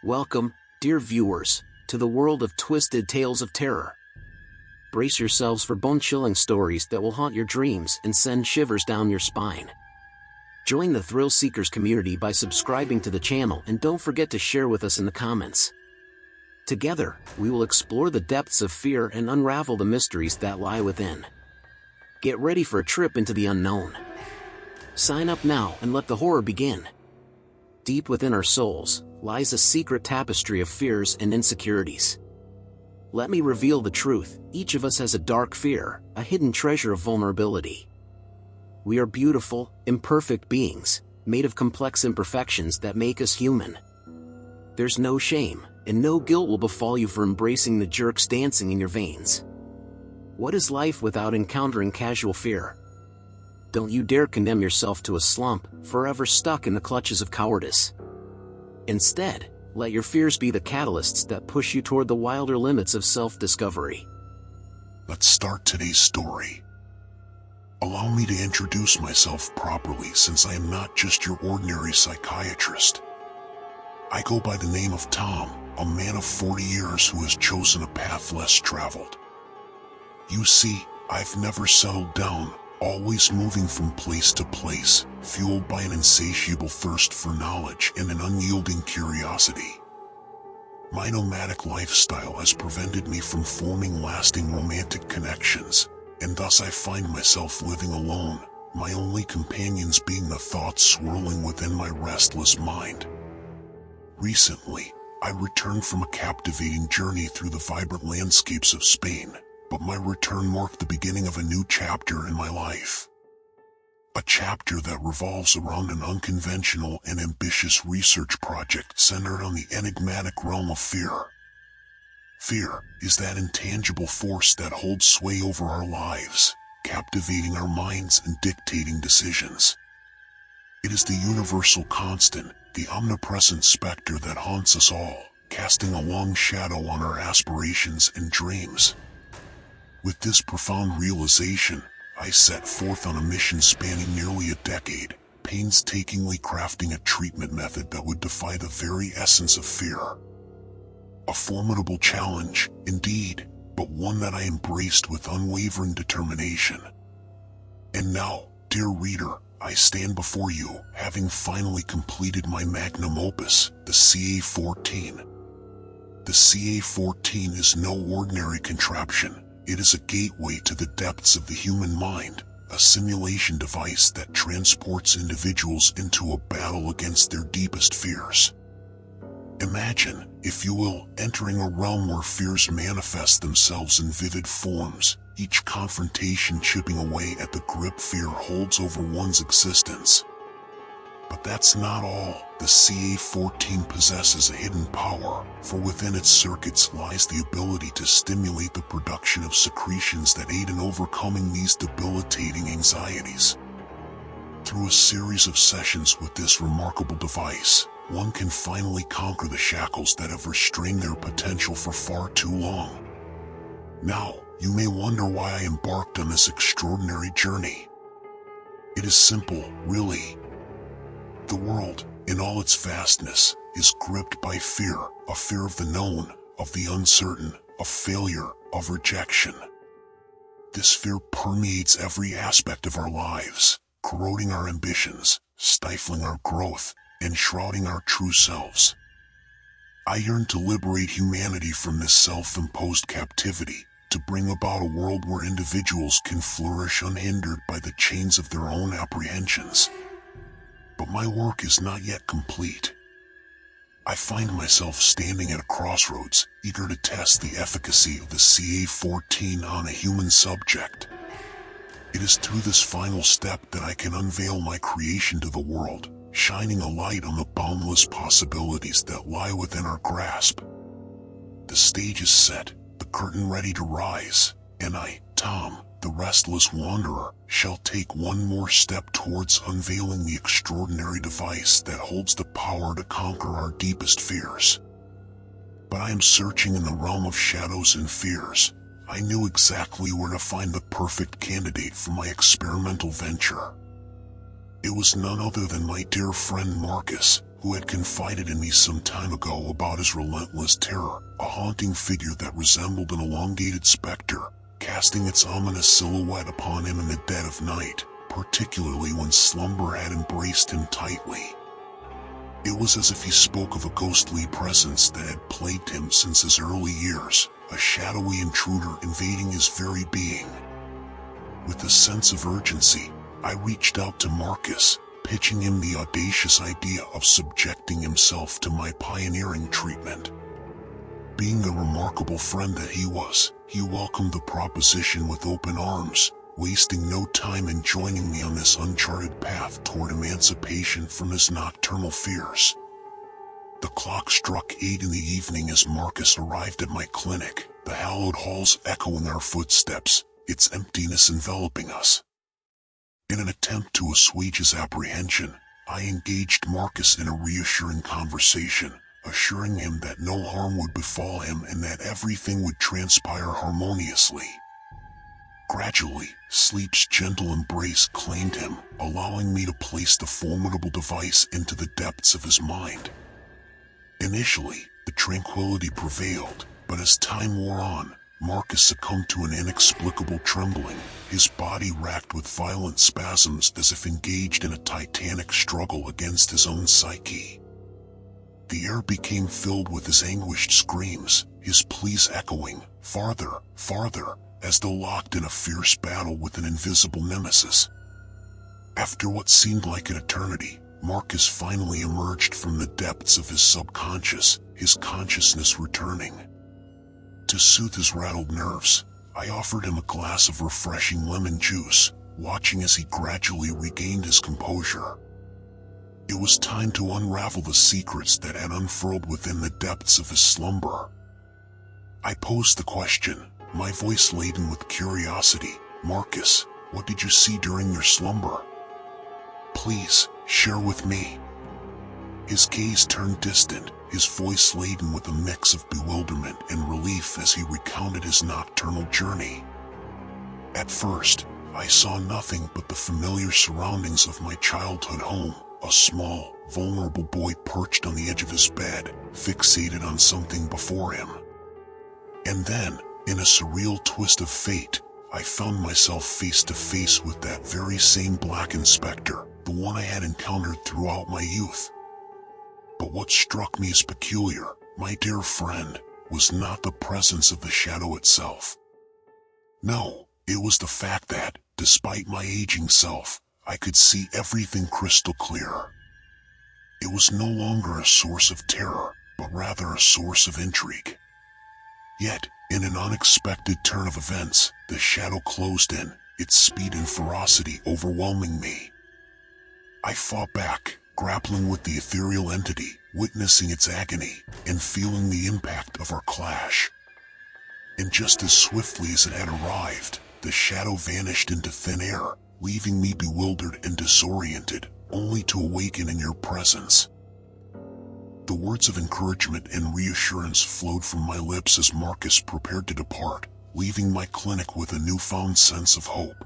Welcome, dear viewers, to the world of twisted tales of terror. Brace yourselves for bone-chilling stories that will haunt your dreams and send shivers down your spine. Join the Thrill Seekers community by subscribing to the channel and don't forget to share with us in the comments. Together, we will explore the depths of fear and unravel the mysteries that lie within. Get ready for a trip into the unknown. Sign up now and let the horror begin. Deep within our souls lies a secret tapestry of fears and insecurities. Let me reveal the truth: each of us has a dark fear, a hidden treasure of vulnerability. We are beautiful, imperfect beings, made of complex imperfections that make us human. There's no shame, and no guilt will befall you for embracing the jerks dancing in your veins. What is life without encountering casual fear? Don't you dare condemn yourself to a slump, forever stuck in the clutches of cowardice. Instead, let your fears be the catalysts that push you toward the wilder limits of self-discovery. Let's start today's story. Allow me to introduce myself properly, since I am not just your ordinary psychiatrist. I go by the name of Tom, a man of 40 years who has chosen a path less traveled. You see, I've never settled down, always moving from place to place, fueled by an insatiable thirst for knowledge and an unyielding curiosity. My nomadic lifestyle has prevented me from forming lasting romantic connections, and thus I find myself living alone, my only companions being the thoughts swirling within my restless mind. Recently, I returned from a captivating journey through the vibrant landscapes of Spain, but my return marked the beginning of a new chapter in my life. A chapter that revolves around an unconventional and ambitious research project centered on the enigmatic realm of fear. Fear is that intangible force that holds sway over our lives, captivating our minds and dictating decisions. It is the universal constant, the omnipresent specter that haunts us all, casting a long shadow on our aspirations and dreams. With this profound realization, I set forth on a mission spanning nearly a decade, painstakingly crafting a treatment method that would defy the very essence of fear. A formidable challenge, indeed, but one that I embraced with unwavering determination. And now, dear reader, I stand before you, having finally completed my magnum opus, the CA-14. The CA-14 is no ordinary contraption. It is a gateway to the depths of the human mind, a simulation device that transports individuals into a battle against their deepest fears. Imagine, if you will, entering a realm where fears manifest themselves in vivid forms, each confrontation chipping away at the grip fear holds over one's existence. But that's not all. The CA-14 possesses a hidden power, for within its circuits lies the ability to stimulate the production of secretions that aid in overcoming these debilitating anxieties. Through a series of sessions with this remarkable device, one can finally conquer the shackles that have restrained their potential for far too long. Now, you may wonder why I embarked on this extraordinary journey. It is simple, really. The world, in all its vastness, is gripped by fear, a fear of the known, of the uncertain, of failure, of rejection. This fear permeates every aspect of our lives, corroding our ambitions, stifling our growth, and shrouding our true selves. I yearn to liberate humanity from this self-imposed captivity, to bring about a world where individuals can flourish unhindered by the chains of their own apprehensions. But my work is not yet complete. I find myself standing at a crossroads, eager to test the efficacy of the CA-14 on a human subject. It is through this final step that I can unveil my creation to the world, shining a light on the boundless possibilities that lie within our grasp. The stage is set, the curtain ready to rise, and I, Tom, the restless wanderer, shall take one more step towards unveiling the extraordinary device that holds the power to conquer our deepest fears. But I am searching in the realm of shadows and fears. I knew exactly where to find the perfect candidate for my experimental venture. It was none other than my dear friend Marcus, who had confided in me some time ago about his relentless terror, a haunting figure that resembled an elongated specter, casting its ominous silhouette upon him in the dead of night, particularly when slumber had embraced him tightly. It was as if he spoke of a ghostly presence that had plagued him since his early years, a shadowy intruder invading his very being. With a sense of urgency, I reached out to Marcus, pitching him the audacious idea of subjecting himself to my pioneering treatment. Being the remarkable friend that he was, he welcomed the proposition with open arms, wasting no time in joining me on this uncharted path toward emancipation from his nocturnal fears. The clock struck 8 in the evening as Marcus arrived at my clinic, the hallowed halls echoing our footsteps, its emptiness enveloping us. In an attempt to assuage his apprehension, I engaged Marcus in a reassuring conversation, assuring him that no harm would befall him and that everything would transpire harmoniously. Gradually, sleep's gentle embrace claimed him, allowing me to place the formidable device into the depths of his mind. Initially, the tranquility prevailed, but as time wore on, Marcus succumbed to an inexplicable trembling, his body racked with violent spasms as if engaged in a titanic struggle against his own psyche. The air became filled with his anguished screams, his pleas echoing, farther, farther, as though locked in a fierce battle with an invisible nemesis. After what seemed like an eternity, Marcus finally emerged from the depths of his subconscious, his consciousness returning. To soothe his rattled nerves, I offered him a glass of refreshing lemon juice, watching as he gradually regained his composure. It was time to unravel the secrets that had unfurled within the depths of his slumber. I posed the question, my voice laden with curiosity. Marcus, what did you see during your slumber? Please, share with me. His gaze turned distant, his voice laden with a mix of bewilderment and relief as he recounted his nocturnal journey. At first, I saw nothing but the familiar surroundings of my childhood home, a small, vulnerable boy perched on the edge of his bed, fixated on something before him. And then, in a surreal twist of fate, I found myself face to face with that very same black inspector, the one I had encountered throughout my youth. But what struck me as peculiar, my dear friend, was not the presence of the shadow itself. No, it was the fact that, despite my aging self, I could see everything crystal clear. It was no longer a source of terror, but rather a source of intrigue. Yet, in an unexpected turn of events, the shadow closed in, its speed and ferocity overwhelming me. I fought back, grappling with the ethereal entity, witnessing its agony, and feeling the impact of our clash. And just as swiftly as it had arrived, the shadow vanished into thin air, leaving me bewildered and disoriented, only to awaken in your presence. The words of encouragement and reassurance flowed from my lips as Marcus prepared to depart, leaving my clinic with a newfound sense of hope.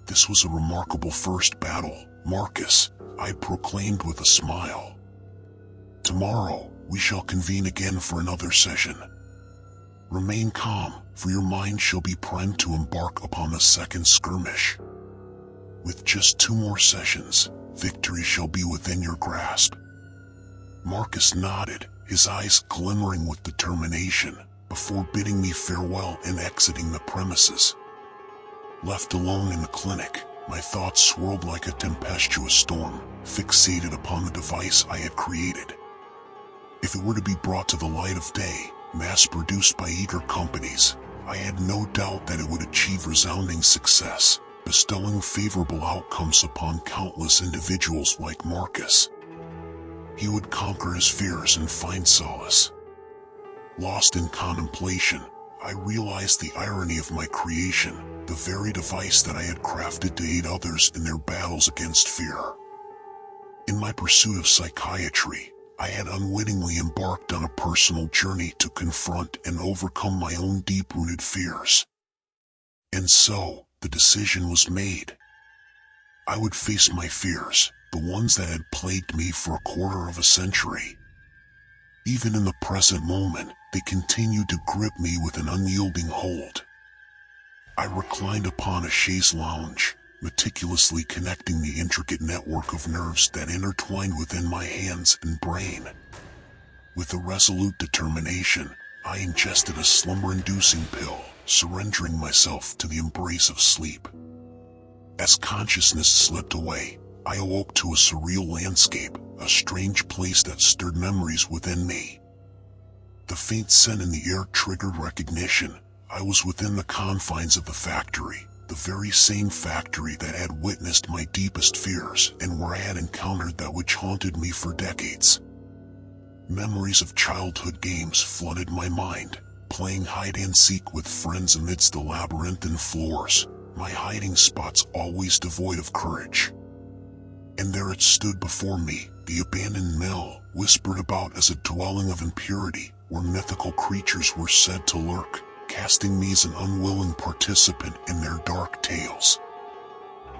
This was a remarkable first battle, Marcus, I proclaimed with a smile. Tomorrow, we shall convene again for another session. Remain calm, for your mind shall be primed to embark upon the second skirmish. With just 2 more sessions, victory shall be within your grasp. Marcus nodded, his eyes glimmering with determination, before bidding me farewell and exiting the premises. Left alone in the clinic, my thoughts swirled like a tempestuous storm, fixated upon the device I had created. If it were to be brought to the light of day, mass-produced by eager companies, I had no doubt that it would achieve resounding success, bestowing favorable outcomes upon countless individuals like Marcus. He would conquer his fears and find solace. Lost in contemplation, I realized the irony of my creation, the very device that I had crafted to aid others in their battles against fear. In my pursuit of psychiatry, I had unwittingly embarked on a personal journey to confront and overcome my own deep-rooted fears. And so, the decision was made. I would face my fears, the ones that had plagued me for a quarter of a century. Even in the present moment, they continued to grip me with an unyielding hold. I reclined upon a chaise lounge, meticulously connecting the intricate network of nerves that intertwined within my hands and brain. With a resolute determination, I ingested a slumber-inducing pill, surrendering myself to the embrace of sleep. As consciousness slipped away, I awoke to a surreal landscape, a strange place that stirred memories within me. The faint scent in the air triggered recognition. I was within the confines of the factory, the very same factory that had witnessed my deepest fears and where I had encountered that which haunted me for decades. Memories of childhood games flooded my mind, playing hide-and-seek with friends amidst the labyrinthine floors, my hiding spots always devoid of courage. And there it stood before me, the abandoned mill, whispered about as a dwelling of impurity, where mythical creatures were said to lurk, casting me as an unwilling participant in their dark tales.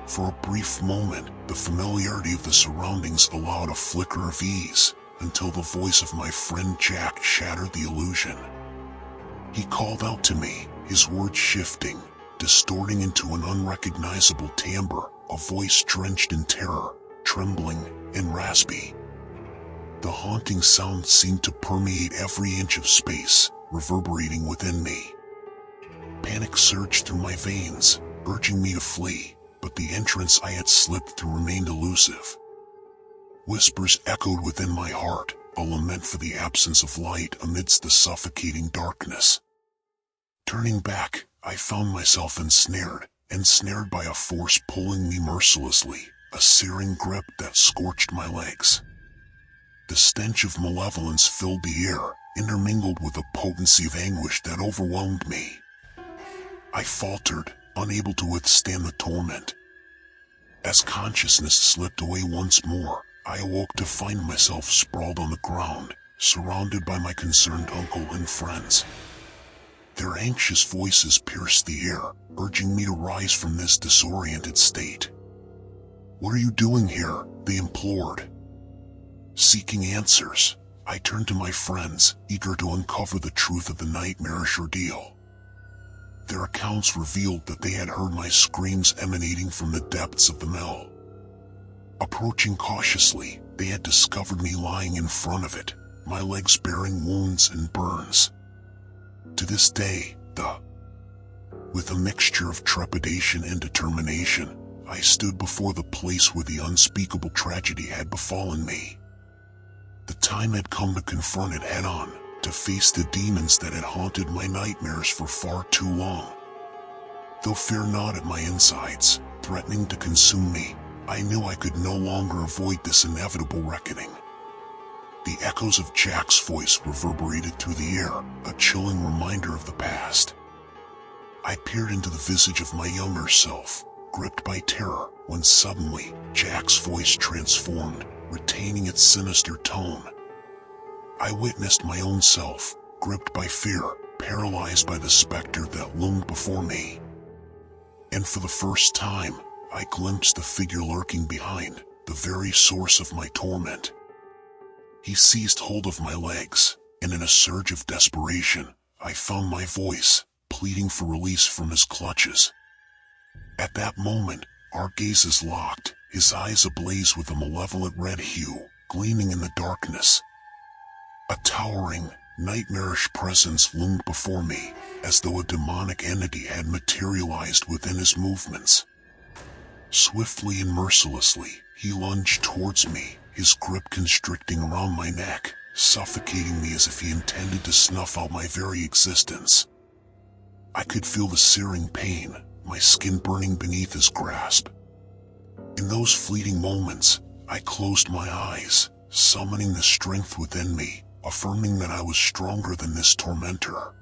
For a brief moment, the familiarity of the surroundings allowed a flicker of ease, until the voice of my friend Jack shattered the illusion. He called out to me, his words shifting, distorting into an unrecognizable timbre, a voice drenched in terror, trembling, and raspy. The haunting sound seemed to permeate every inch of space, reverberating within me. Panic surged through my veins, urging me to flee, but the entrance I had slipped through remained elusive. Whispers echoed within my heart, a lament for the absence of light amidst the suffocating darkness. Turning back, I found myself ensnared by a force pulling me mercilessly, a searing grip that scorched my legs. The stench of malevolence filled the air, intermingled with a potency of anguish that overwhelmed me. I faltered, unable to withstand the torment. As consciousness slipped away once more, I awoke to find myself sprawled on the ground, surrounded by my concerned uncle and friends. Their anxious voices pierced the air, urging me to rise from this disoriented state. "What are you doing here?" they implored. Seeking answers, I turned to my friends, eager to uncover the truth of the nightmarish ordeal. Their accounts revealed that they had heard my screams emanating from the depths of the mill. Approaching cautiously, they had discovered me lying in front of it, my legs bearing wounds and burns. To this day, with a mixture of trepidation and determination, I stood before the place where the unspeakable tragedy had befallen me. The time had come to confront it head-on, to face the demons that had haunted my nightmares for far too long. Though fear gnawed at my insides, threatening to consume me, I knew I could no longer avoid this inevitable reckoning. The echoes of Jack's voice reverberated through the air, a chilling reminder of the past. I peered into the visage of my younger self, gripped by terror, when suddenly, Jack's voice transformed, retaining its sinister tone. I witnessed my own self, gripped by fear, paralyzed by the specter that loomed before me. And for the first time, I glimpsed the figure lurking behind, the very source of my torment. He seized hold of my legs, and in a surge of desperation, I found my voice, pleading for release from his clutches. At that moment, our gazes locked, his eyes ablaze with a malevolent red hue, gleaming in the darkness. A towering, nightmarish presence loomed before me, as though a demonic entity had materialized within his movements. Swiftly and mercilessly, he lunged towards me, his grip constricting around my neck, suffocating me as if he intended to snuff out my very existence. I could feel the searing pain, my skin burning beneath his grasp. In those fleeting moments, I closed my eyes, summoning the strength within me, affirming that I was stronger than this tormentor.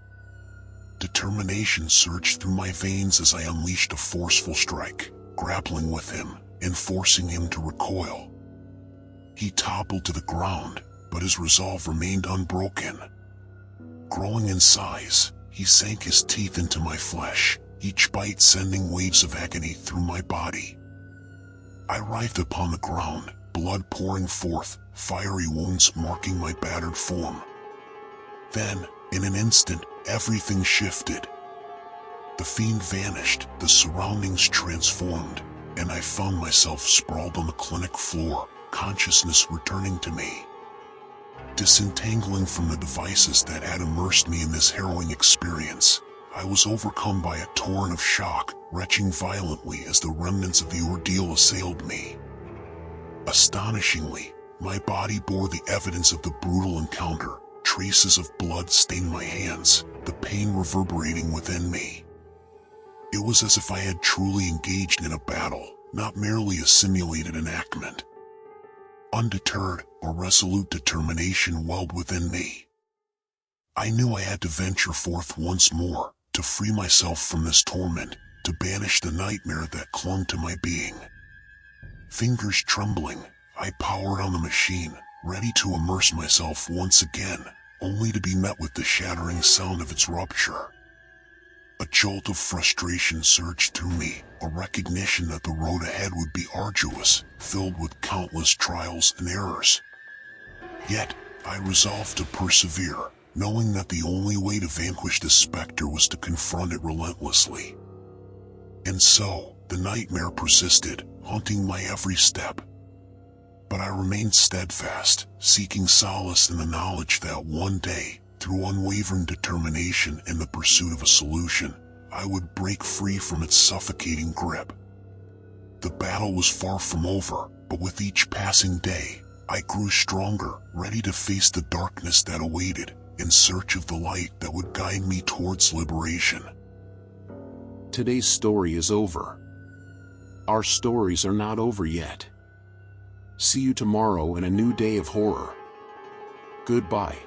Determination surged through my veins as I unleashed a forceful strike, grappling with him and forcing him to recoil. He toppled to the ground, but his resolve remained unbroken. Growing in size, he sank his teeth into my flesh, each bite sending waves of agony through my body. I writhed upon the ground, blood pouring forth, fiery wounds marking my battered form. Then, in an instant, everything shifted. The fiend vanished, the surroundings transformed, and I found myself sprawled on the clinic floor, consciousness returning to me. Disentangling from the devices that had immersed me in this harrowing experience, I was overcome by a torrent of shock, retching violently as the remnants of the ordeal assailed me. Astonishingly, my body bore the evidence of the brutal encounter. Traces of blood stained my hands, the pain reverberating within me. It was as if I had truly engaged in a battle, not merely a simulated enactment. Undeterred, a resolute determination welled within me. I knew I had to venture forth once more, to free myself from this torment, to banish the nightmare that clung to my being. Fingers trembling, I powered on the machine, ready to immerse myself once again, only to be met with the shattering sound of its rupture. A jolt of frustration surged through me, a recognition that the road ahead would be arduous, filled with countless trials and errors. Yet, I resolved to persevere, knowing that the only way to vanquish the specter was to confront it relentlessly. And so, the nightmare persisted, haunting my every step. But I remained steadfast, seeking solace in the knowledge that one day, through unwavering determination and the pursuit of a solution, I would break free from its suffocating grip. The battle was far from over, but with each passing day, I grew stronger, ready to face the darkness that awaited, in search of the light that would guide me towards liberation. Today's story is over. Our stories are not over yet. See you tomorrow in a new day of horror. Goodbye.